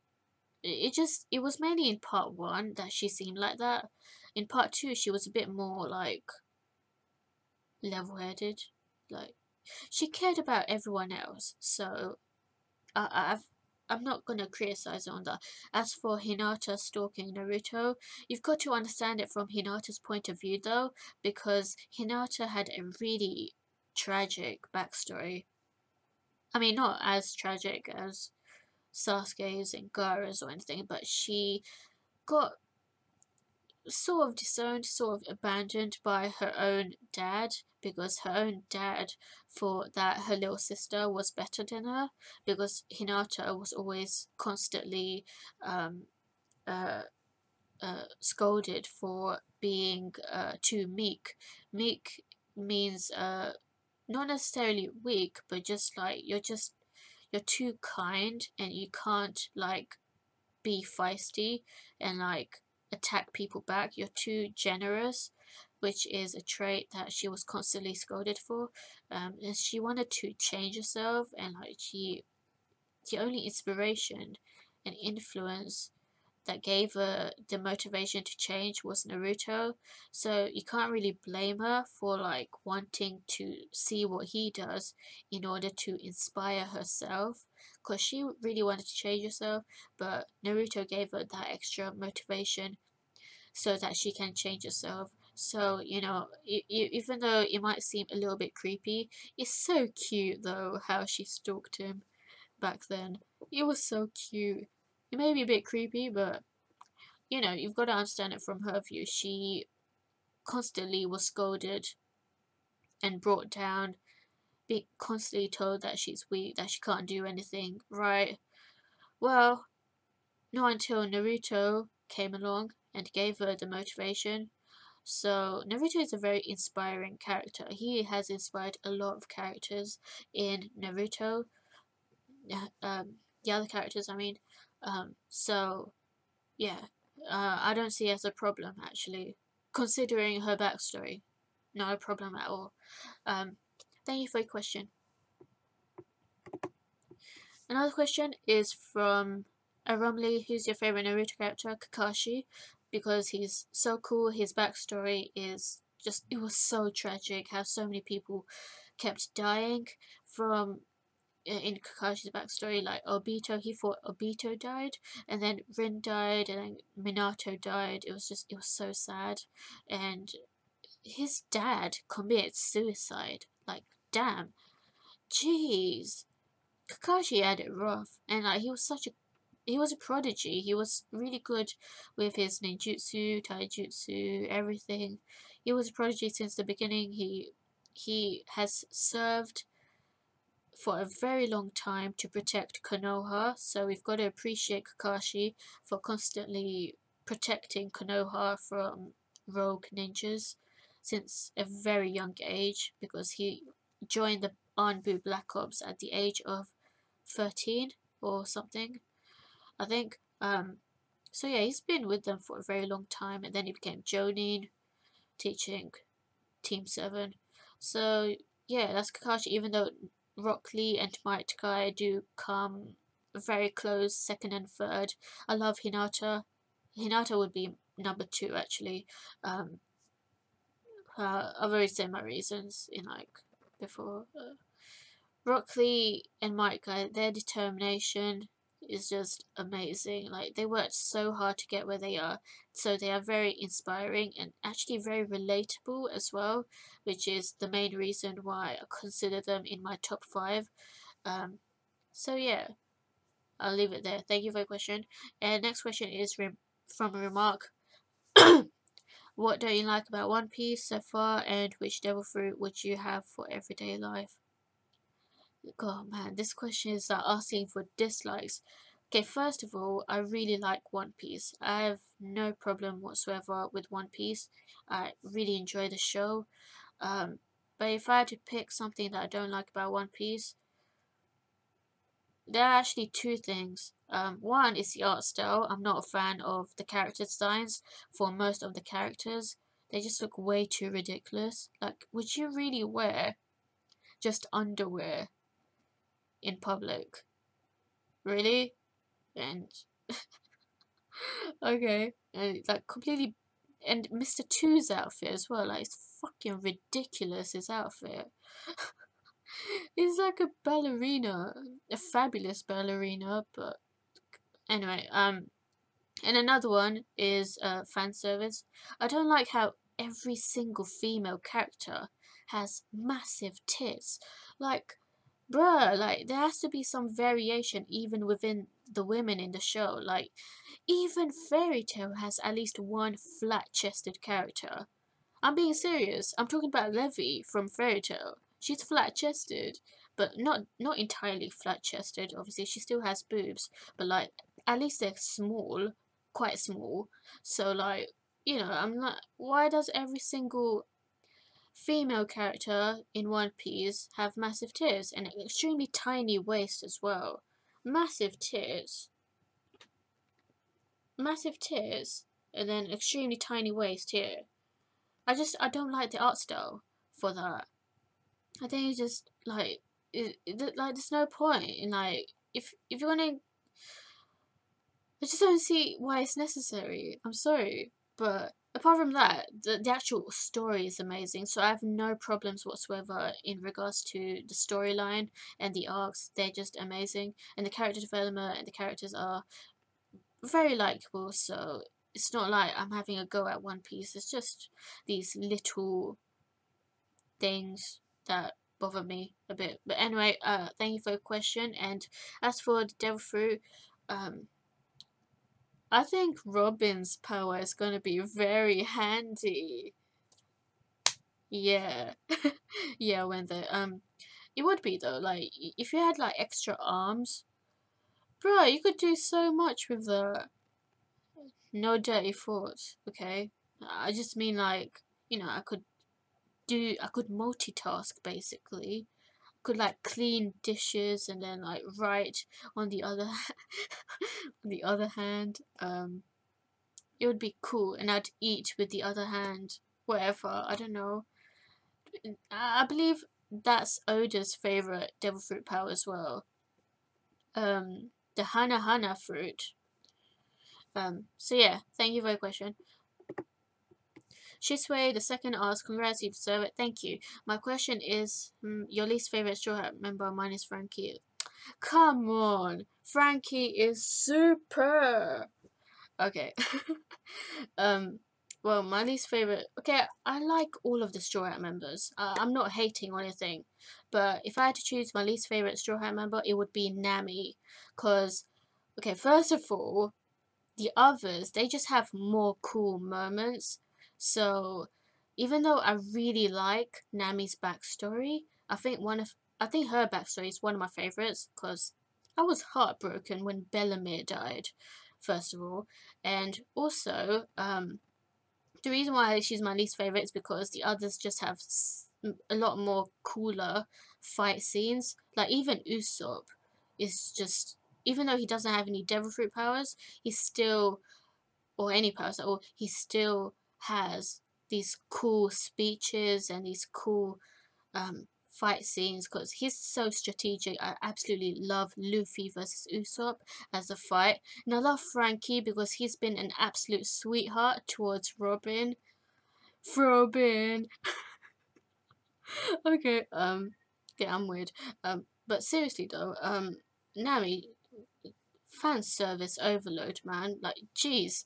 it was mainly in part 1 that she seemed like that. In part 2 she was a bit more like level-headed, like she cared about everyone else, so I've I'm not gonna criticize on that. As for Hinata stalking Naruto, you've got to understand it from Hinata's point of view though, because Hinata had a really tragic backstory. I mean, not as tragic as Sasuke's and Gaara's or anything, but she got sort of disowned, sort of abandoned by her own dad, because her own dad thought that her little sister was better than her, because Hinata was always constantly um, uh, scolded for being too meek. Meek means not necessarily weak, but just like you're too kind and you can't like be feisty and like attack people back. You're too generous, which is a trait that she was constantly scolded for. And she wanted to change herself, and like the only inspiration and influence that gave her the motivation to change was Naruto. So you can't really blame her for like wanting to see what he does in order to inspire herself, because she really wanted to change herself, but Naruto gave her that extra motivation so that she can change herself. So, you know, even though it might seem a little bit creepy, it's so cute though how she stalked him. back then. It was so cute. It may be a bit creepy, but you know, you've got to understand it from her view. She constantly was scolded and brought down, being constantly told that she's weak, that she can't do anything, right? Well, not until Naruto came along and gave her the motivation. So Naruto is a very inspiring character. He has inspired a lot of characters in Naruto. The other characters, I mean. So yeah, I don't see it as a problem actually, considering her backstory. Not a problem at all. Thank you for your question. Another question is from Aromley. Who's your favorite Naruto character? Kakashi, because he's so cool. His backstory is just, it was so tragic how so many people kept dying from in Kakashi's backstory. Like Obito, he thought Obito died, and then Rin died, and then Minato died. It was so sad. And his dad committed suicide. Like, damn. Jeez. Kakashi had it rough, and like he was a prodigy. He was really good with his ninjutsu, taijutsu, everything. He was a prodigy since the beginning. He has served for a very long time to protect Konoha, so we've got to appreciate Kakashi for constantly protecting Konoha from rogue ninjas since a very young age, because he joined the Anbu Black Ops at the age of 13 or something, I think. So yeah, he's been with them for a very long time, and then he became Jonin, teaching Team 7. So yeah, that's Kakashi, even though Rock Lee and Might Guy do come very close, second and third. I love Hinata. Hinata would be number 2 actually. I've already said my reasons in like before. Rock Lee and Might Guy, their determination is just amazing. Like, they worked so hard to get where they are, so they are very inspiring and actually very relatable as well, which is the main reason why I consider them in my top 5. So yeah, I'll leave it there. Thank you for your question. And next question is from Remark. What don't you like about One Piece so far, and which devil fruit would you have for everyday life? God, man, this question is like asking for dislikes. Okay, first of all, I really like One Piece. I have no problem whatsoever with One Piece. I really enjoy the show. But if I had to pick something that I don't like about One Piece, there are actually 2 things. One is the art style. I'm not a fan of the character designs for most of the characters. They just look way too ridiculous. Like, would you really wear just underwear in public? Really? And okay, and like completely, and Mr. Two's outfit as well. Like, it's fucking ridiculous. His outfit. He's like a ballerina, a fabulous ballerina. But anyway, and another one is fan service. I don't like how every single female character has massive tits. Like, bruh, like there has to be some variation even within the women in the show. Like, even Fairy Tail has at least one flat-chested character. I'm being serious. I'm talking about Levi from Fairy Tail. She's flat-chested, but not entirely flat-chested. Obviously, she still has boobs, but like at least they're small, quite small. So like, you know, I'm not. Why does every single female character in One Piece have massive tits and an extremely tiny waist as well? Massive tits, and then extremely tiny waist here. I don't like the art style for that. I think it's just like like there's no point in like if you're gonna. I just don't see why it's necessary. I'm sorry, but apart from that, the actual story is amazing. So I have no problems whatsoever in regards to the storyline and the arcs. They're just amazing, and the character development and the characters are very likable. So it's not like I'm having a go at One Piece. It's just these little things that bother me a bit. But anyway, thank you for the question. And as for the devil fruit, I think Robin's power is gonna be very handy. Yeah. Yeah, when the it would be though, like if you had like extra arms, bro, you could do so much with the no dirty thoughts, okay? I just mean like, you know, I could multitask basically. Could like clean dishes and then like write on the other on the other hand. It would be cool, and I'd eat with the other hand. Whatever, I don't know. I believe that's Oda's favorite devil fruit power as well. The Hana Hana fruit. So yeah, thank you for your question. Shuusui II asks, congrats, you deserve it. Thank you. My question is, your least favorite Straw Hat member? Mine is Frankie. Come on, Frankie is super. Okay. Well, my least favorite. Okay, I like all of the Straw Hat members. I'm not hating or anything, but if I had to choose my least favorite Straw Hat member, it would be Nami, cause, okay, first of all, the others, they just have more cool moments. So even though I really like Nami's backstory, I think her backstory is one of my favorites because I was heartbroken when Bellamere died, first of all, and also the reason why she's my least favorite is because the others just have a lot more cooler fight scenes. Like even Usopp is just, even though he doesn't have any devil fruit powers, he's still, or any powers at all, he still has these cool speeches and these cool fight scenes because he's so strategic. I absolutely love Luffy versus Usopp as a fight, and I love Frankie because he's been an absolute sweetheart towards Robin. Robin. Okay, yeah, I'm weird. But seriously though, Nami, fan service overload, man. Like, jeez.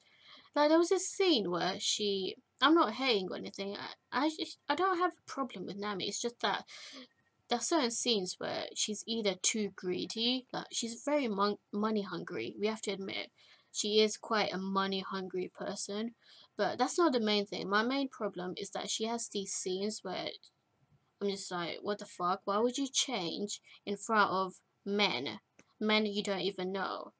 Like, there was this scene where she. I'm not hating or anything. I don't have a problem with Nami. It's just that there are certain scenes where she's either too greedy, like she's very money hungry. We have to admit, she is quite a money hungry person. But that's not the main thing. My main problem is that she has these scenes where I'm just like, what the fuck? Why would you change in front of men? Men you don't even know.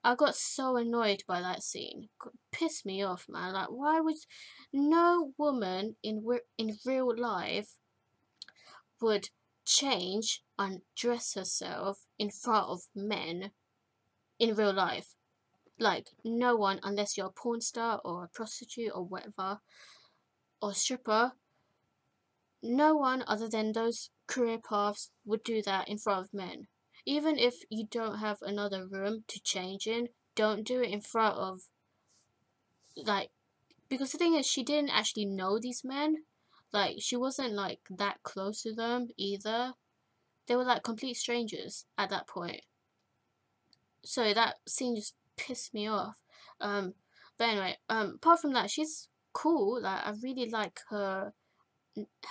I got so annoyed by that scene. It pissed me off, man. Like, why would no woman in real life would change and dress herself in front of men in real life? Like, no one, unless you're a porn star or a prostitute or whatever, or stripper, no one other than those career paths would do that in front of men. Even if you don't have another room to change in, don't do it in front of, like, because the thing is, she didn't actually know these men. Like, she wasn't, like, that close to them either. They were, like, complete strangers at that point. So that scene just pissed me off. But anyway, apart from that, she's cool. Like, I really like her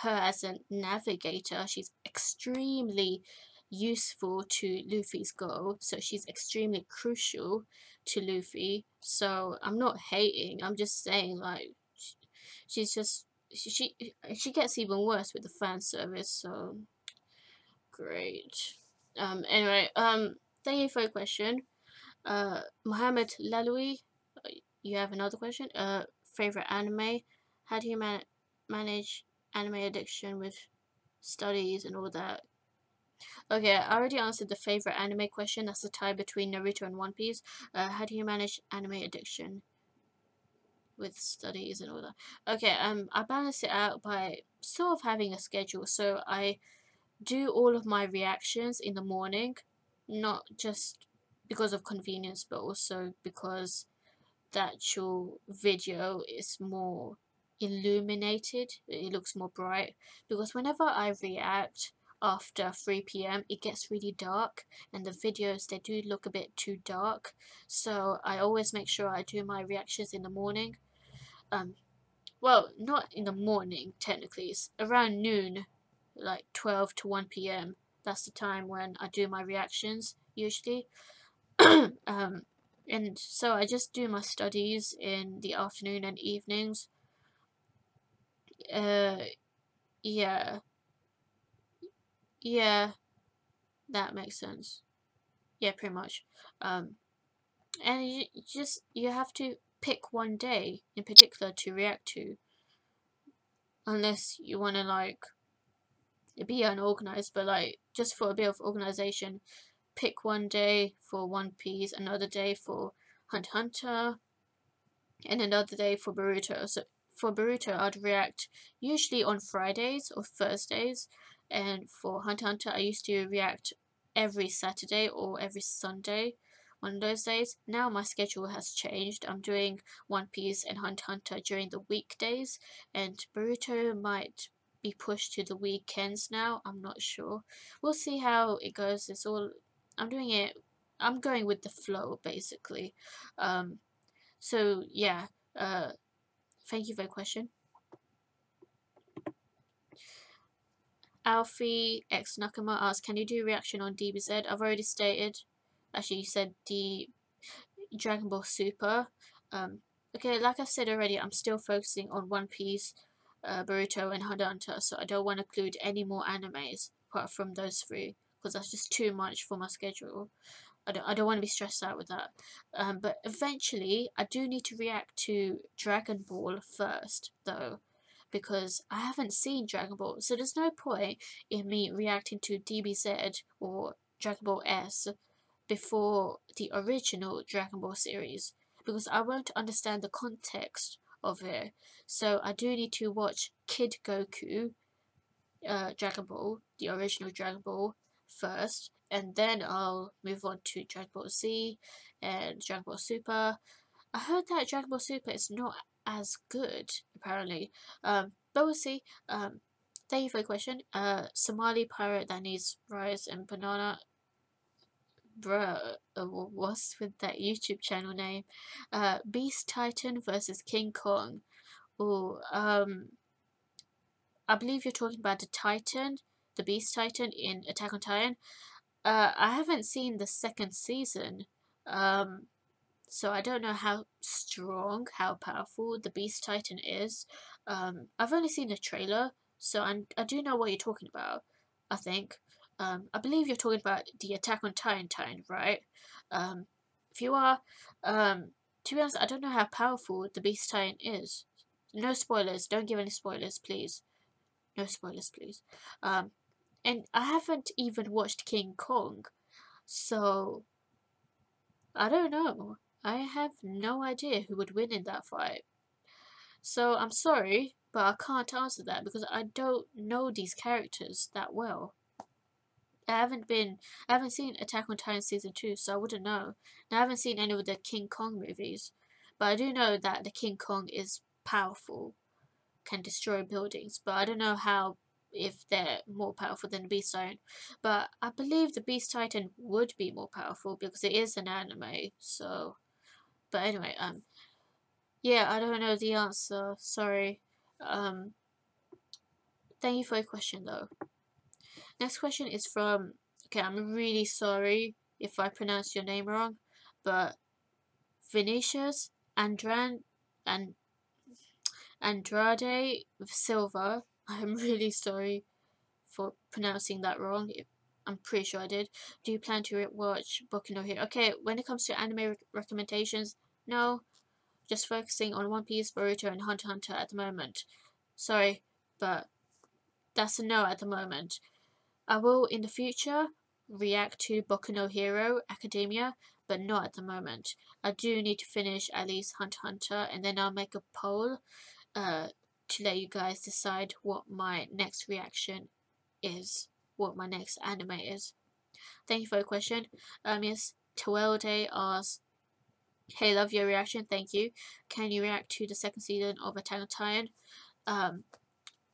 as a navigator. She's extremely useful to Luffy's goal, so she's extremely crucial to Luffy. So I'm not hating, I'm just saying, like, she's just she gets even worse with the fan service. So great. Anyway, thank you for your question. Mohamed Lalioui, you have another question. Favorite anime? How do you manage anime addiction with studies and all that? Okay, I already answered the favorite anime question. That's the tie between Naruto and One Piece. How do you manage anime addiction with studies and all that? Okay, I balance it out by sort of having a schedule. So I do all of my reactions in the morning, not just because of convenience, but also because the actual video is more illuminated, it looks more bright, because whenever I react after 3 p.m. it gets really dark and the videos, they do look a bit too dark, so I always make sure I do my reactions in the morning. Well, not in the morning technically, it's around noon, like 12 to 1 p.m. That's the time when I do my reactions usually. And so I just do my studies in the afternoon and evenings. Yeah, yeah, that makes sense. Yeah, pretty much. And you have to pick one day in particular to react to, unless you want to like be unorganized, but like just for a bit of organization, pick one day for One Piece, another day for Hunter x Hunter, and another day for Boruto. So for Boruto, I'd react usually on Fridays or Thursdays, and for Hunter x Hunter, I used to react every Saturday or every Sunday on those days. Now my schedule has changed. I'm doing One Piece and Hunter x Hunter during the weekdays, and Boruto might be pushed to the weekends now. I'm not sure. We'll see how it goes. It's all I'm doing it. I'm going with the flow basically. So yeah, thank you for the question. AlfiexNakama asks, can you do reaction on DBZ? I've already stated. Actually, you said the Dragon Ball Super. Okay, like I said already, I'm still focusing on One Piece, Boruto, and Hunter x Hunter, so I don't want to include any more animes apart from those three, because that's just too much for my schedule. I don't want to be stressed out with that. But eventually, I do need to react to Dragon Ball first, though, because I haven't seen Dragon Ball, so there's no point in me reacting to DBZ or Dragon Ball S before the original Dragon Ball series, because I won't understand the context of it. So I do need to watch Kid Goku, Dragon Ball, the original Dragon Ball, first, and then I'll move on to Dragon Ball Z and Dragon Ball Super. I heard that Dragon Ball Super is not as good, apparently. But we'll see. Thank you for the question. Somali pirate that needs rice and banana. Bruh, what's with that YouTube channel name? Beast Titan versus King Kong. Oh, I believe you're talking about the Titan, the Beast Titan in Attack on Titan. I haven't seen the second season, so I don't know how strong, how powerful the Beast Titan is. I've only seen the trailer, so I do know what you're talking about, I think. I believe you're talking about the Attack on Titan, right? If you are, to be honest, I don't know how powerful the Beast Titan is. No spoilers, don't give any spoilers, please. No spoilers, please. And I haven't even watched King Kong, so I don't know. I have no idea who would win in that fight. So I'm sorry, but I can't answer that because I don't know these characters that well. I haven't seen Attack on Titan season 2, so I wouldn't know. And I haven't seen any of the King Kong movies, but I do know that the King Kong is powerful, can destroy buildings, but I don't know how, if they're more powerful than the Beast Titan. But I believe the Beast Titan would be more powerful because it is an anime. So, but anyway, yeah, I don't know the answer. Sorry. Thank you for your question though. Next question is from. Okay, I'm really sorry if I pronounce your name wrong, but Vinicius Andrade and Andrade Silva. I'm really sorry for pronouncing that wrong. I'm pretty sure I did. Do you plan to watch Boku no Hero? Okay, when it comes to anime recommendations, no. Just focusing on One Piece, Boruto, and Hunter x Hunter at the moment. Sorry, but that's a no at the moment. I will in the future react to Boku no Hero Academia, but not at the moment. I do need to finish at least Hunter x Hunter, and then I'll make a poll to let you guys decide what my next reaction is, what my next anime is. Thank you for the question. Ermias Tewelde asks, hey, love your reaction, thank you. Can you react to the second season of Attack on Titan?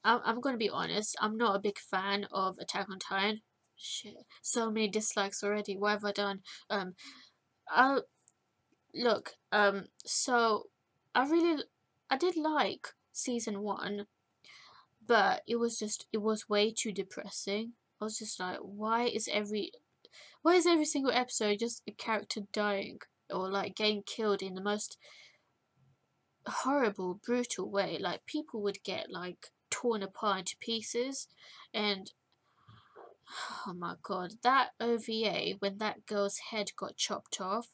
I'm gonna be honest, I'm not a big fan of Attack on Titan. Shit, so many dislikes already. What have I done? I'll look. So I did like season 1, but it was way too depressing. I was just like, why is every single episode just a character dying or like getting killed in the most horrible, brutal way? Like people would get like torn apart into pieces, and oh my god, that OVA when that girl's head got chopped off.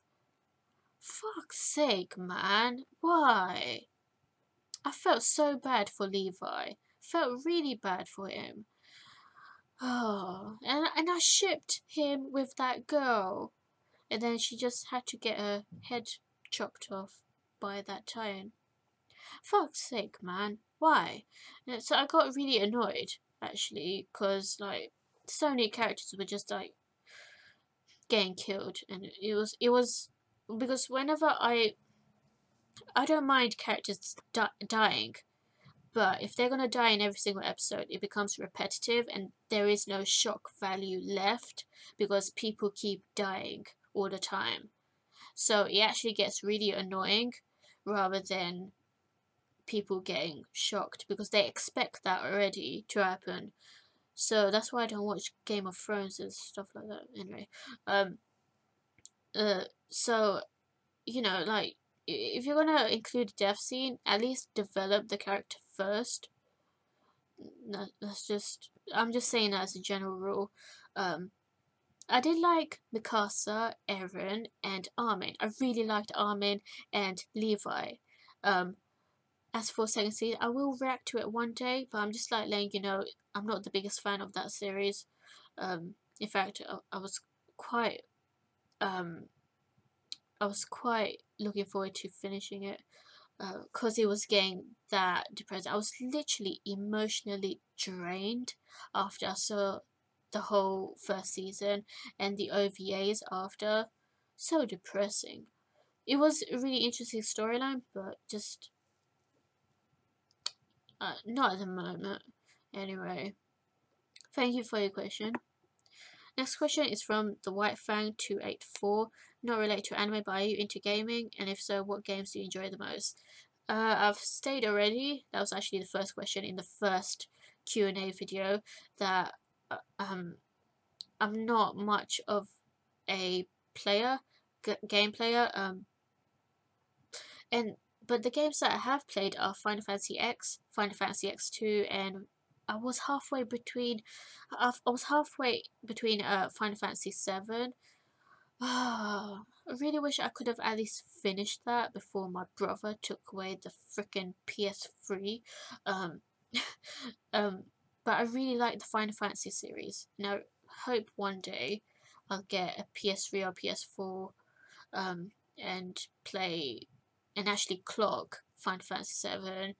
Fuck's sake, man. Why? I felt so bad for Levi. Felt really bad for him. Oh, and I shipped him with that girl. And then she just had to get her head chopped off by that Titan. Fuck's sake, man. Why? And so I got really annoyed, actually, because, like, so many characters were just, like, getting killed. And it was, because whenever I don't mind characters dying, but if they're gonna die in every single episode, it becomes repetitive and there is no shock value left because people keep dying all the time. So it actually gets really annoying rather than people getting shocked because they expect that already to happen. So that's why I don't watch Game of Thrones and stuff like that. Anyway, so you know, like if you're gonna include a death scene, at least develop the character first. That's just, I'm just saying that as a general rule. I did like Mikasa, Eren, and Armin. I really liked Armin and Levi. As for second season, I will react to it one day, but I'm just like letting you know I'm not the biggest fan of that series. In fact, I was quite looking forward to finishing it because it was getting that depressing. I was literally emotionally drained after I saw the whole first season and the OVAs after. So depressing. It was a really interesting storyline, but just not at the moment. Anyway, thank you for your question. Next question is from TheWhiteFang 284. Not related to anime, but are you into gaming? And if so, what games do you enjoy the most? I've stayed already. That was actually the first question in the first Q&A video. That I'm not much of a player, game player. But the games that I have played are Final Fantasy X, Final Fantasy X2, and I was halfway between. I was halfway between Final Fantasy 7. I really wish I could have at least finished that before my brother took away the freaking PS3. Um, but I really like the Final Fantasy series. Now, hope one day I'll get a PS3 or PS4 and play and actually clock Final Fantasy 7.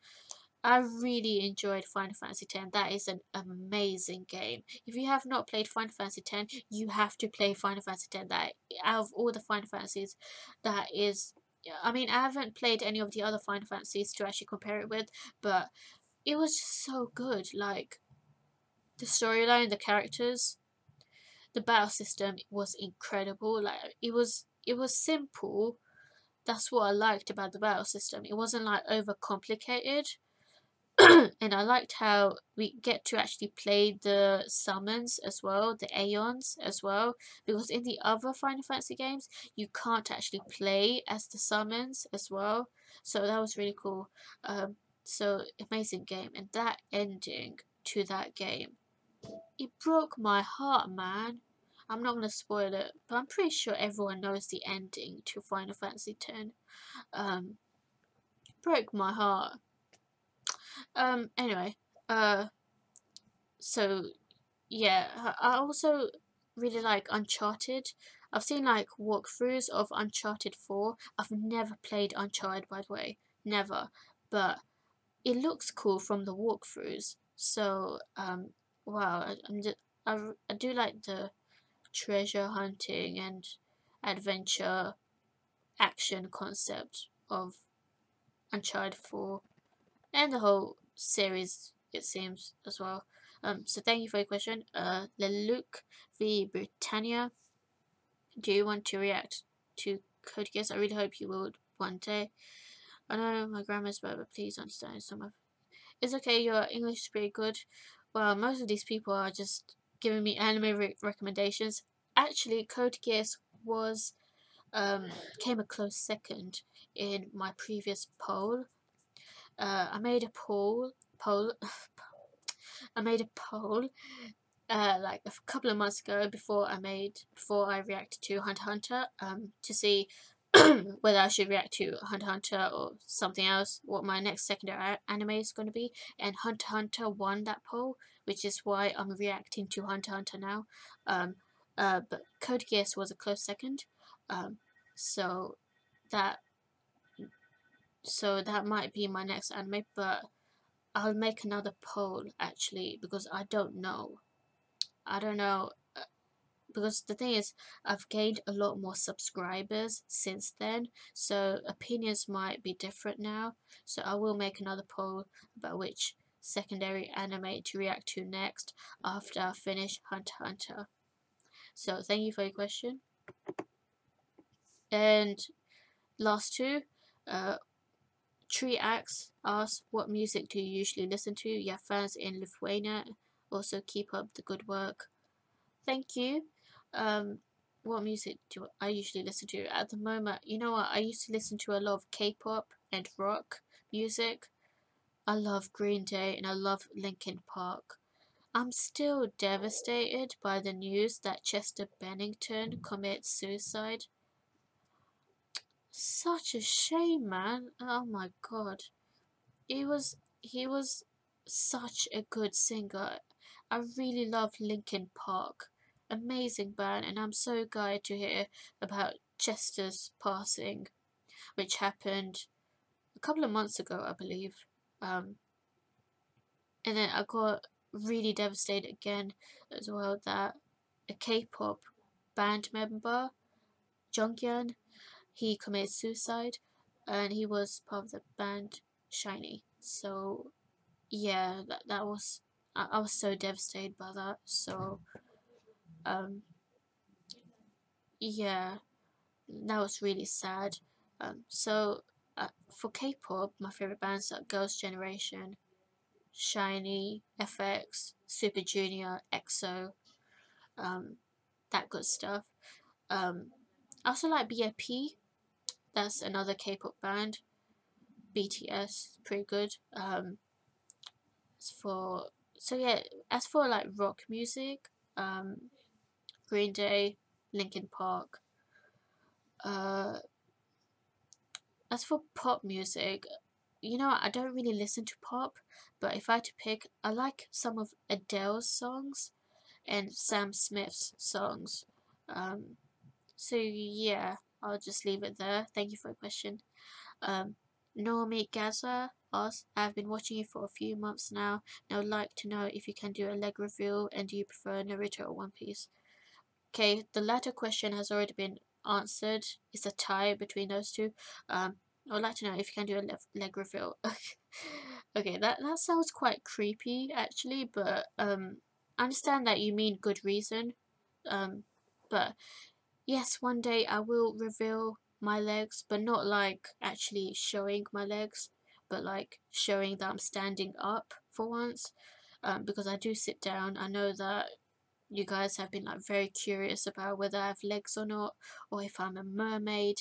I really enjoyed Final Fantasy X. That is an amazing game. If you have not played Final Fantasy X, you have to play Final Fantasy X. That out of all the Final Fantasies, that is. I mean, I haven't played any of the other Final Fantasies to actually compare it with, but it was just so good. Like the storyline, the characters, the battle system was incredible. Like it was simple. That's what I liked about the battle system. It wasn't like overcomplicated. And I liked how we get to actually play the summons as well, the Aeons as well, because in the other Final Fantasy games you can't actually play as the summons as well. So that was really cool. So amazing game, and that ending to that game, it broke my heart, man. I'm not gonna spoil it, but I'm pretty sure everyone knows the ending to Final Fantasy X. Broke my heart. Anyway, so yeah, I also really like Uncharted. I've seen like walkthroughs of Uncharted 4. I've never played Uncharted, by the way, never, but it looks cool from the walkthroughs. So wow, I do like the treasure hunting and adventure action concept of Uncharted 4 and the whole series, it seems, as well. So thank you for your question. Lelouch Vi Britannia, do you want to react to Code Geass? I really hope you will one day. I know my grammar's bad, but please understand some of it's okay, your English is pretty good. Well, most of these people are just giving me anime recommendations. Actually, Code Geass was came a close second in my previous poll. I made a poll. I made a poll like a couple of months ago before I reacted to Hunter x Hunter to see whether I should react to Hunter x Hunter or something else, what my next secondary anime is going to be, and Hunter x Hunter won that poll, which is why I'm reacting to Hunter x Hunter now. But Code Geass was a close second, so that that might be my next anime, but I'll make another poll actually because I don't know. Because the thing is, I've gained a lot more subscribers since then, so opinions might be different now. So I will make another poll about which secondary anime to react to next after I finish Hunter x Hunter. So thank you for your question. And last two, Tree Axe asks, what music do you usually listen to? You have fans in Lithuania. Also keep up the good work. Thank you. What music do I usually listen to at the moment? You know what? I used to listen to a lot of K-pop and rock music. I love Green Day and I love Linkin Park. I'm still devastated by the news that Chester Bennington commits suicide. Such a shame, man. Oh my god. He was such a good singer. I really love Linkin Park. Amazing band, and I'm so glad to hear about Chester's passing, which happened a couple of months ago, I believe. And then I got really devastated again as well that a K-pop band member, Jonghyun, he committed suicide, and he was part of the band SHINee. So yeah, that was I was so devastated by that. So yeah, that was really sad. So for K-pop, my favorite bands are Girls' Generation, SHINee, FX, Super Junior, EXO, that good stuff. I also like BIP. That's another K-pop band. BTS, pretty good. As for like rock music, Green Day, Linkin Park. As for pop music, you know, I don't really listen to pop, but if I had to pick, I like some of Adele's songs and Sam Smith's songs. So yeah, I'll just leave it there. Thank you for the question. NormieGasser asks, I've been watching you for a few months now, and I would like to know if you can do a leg reveal, and do you prefer Naruto or One Piece? Okay, the latter question has already been answered. It's a tie between those two. I would like to know if you can do a leg reveal. Okay, that sounds quite creepy actually, but I understand that you mean good reason. But yes, one day I will reveal my legs, but not like actually showing my legs, but like showing that I'm standing up for once. Because I do sit down. I know that you guys have been like very curious about whether I have legs or not, or if I'm a mermaid,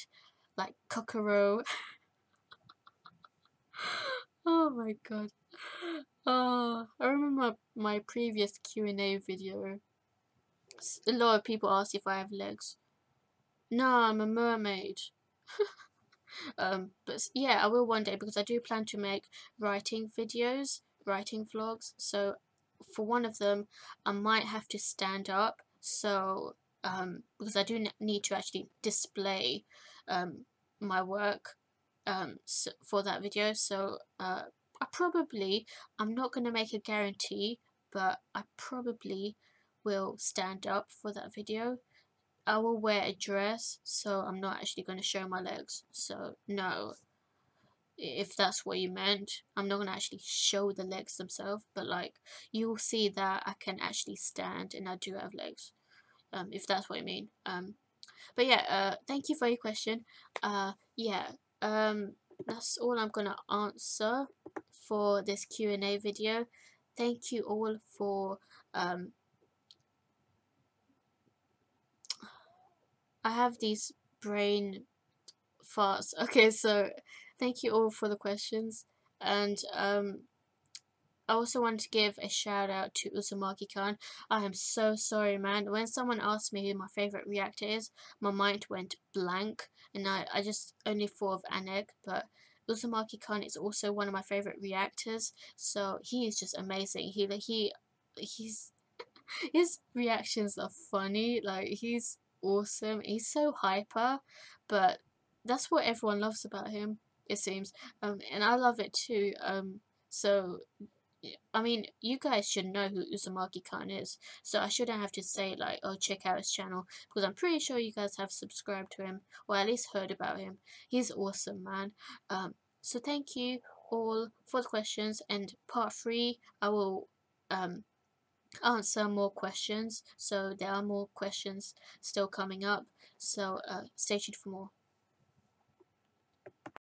like Kokoro. Oh my god. I remember my previous Q&A video. A lot of people asked if I have legs. No, I'm a mermaid. But yeah, I will one day because I do plan to make writing videos, writing vlogs. So for one of them, I might have to stand up. So because I do need to actually display my work so for that video. So I'm not gonna make a guarantee, but I probably will stand up for that video. I will wear a dress, so I'm not actually going to show my legs. So no, if that's what you meant, I'm not going to actually show the legs themselves, but like you will see that I can actually stand and I do have legs. If that's what you mean. But yeah, thank you for your question. Yeah, that's all I'm gonna answer for this Q&A video. Thank you all for I have these brain farts. Okay, so thank you all for the questions, and I also want to give a shout out to Uzumaki-kan. I am so sorry, man. When someone asked me who my favorite reactor is, my mind went blank, and I just only thought of Anek, but Uzumaki-kan is also one of my favorite reactors. So he is just amazing. He's his reactions are funny. Like, he's awesome. He's so hyper, but that's what everyone loves about him, it seems. And I love it too. So I mean, you guys should know who Uzumaki-kan is, so I shouldn't have to say like, oh, check out his channel, because I'm pretty sure you guys have subscribed to him, or at least heard about him. He's awesome, man. So thank you all for the questions, and part 3, I will answer more questions, so there are more questions still coming up, so stay tuned for more.